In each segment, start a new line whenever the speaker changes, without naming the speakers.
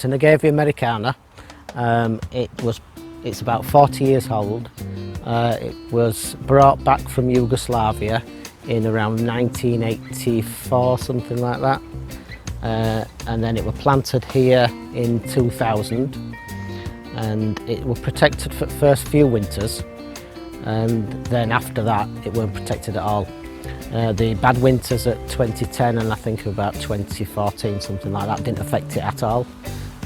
It's an Agave americana. It's about 40 years old. It was brought back from Yugoslavia in around 1984, something like that. And then it was planted here in 2000, and it was protected for the first few winters, and then after that it weren't protected at all. The bad winters at 2010 and I think about 2014, something like that, didn't affect it at all.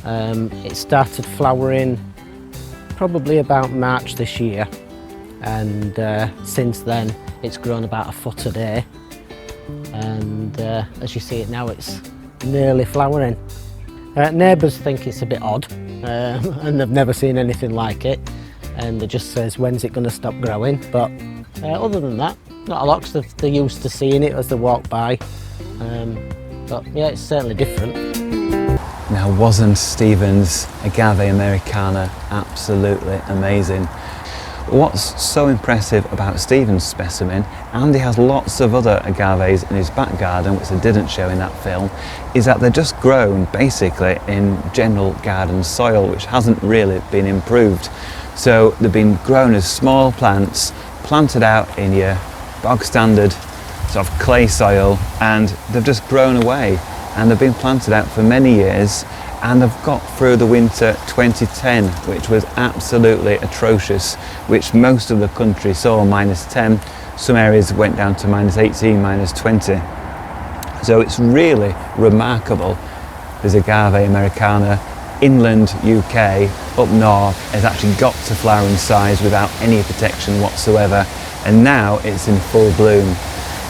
It started flowering probably about March this year, and since then it's grown about a foot a day, and as you see it now, it's nearly flowering. Neighbours think it's a bit odd, and they've never seen anything like it, and they just says, when's it going to stop growing? But other than that, not a lot, because they're used to seeing it as they walk by. But yeah, it's certainly different.
Now, wasn't Stephen's Agave americana absolutely amazing? What's so impressive about Stephen's specimen, and he has lots of other agaves in his back garden which they didn't show in that film, is that they're just grown basically in general garden soil which hasn't really been improved. So they've been grown as small plants, planted out in your bog standard sort of clay soil, and they've just grown away, and they've been planted out for many years, and they've got through the winter 2010, which was absolutely atrocious, which most of the country saw -10. Some areas went down to -18, -20. So it's really remarkable. This Agave americana, inland UK, up north, has actually got to flowering size without any protection whatsoever, and now it's in full bloom.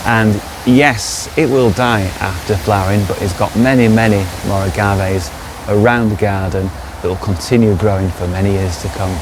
And yes, it will die after flowering, but it's got many more agaves around the garden that will continue growing for many years to come.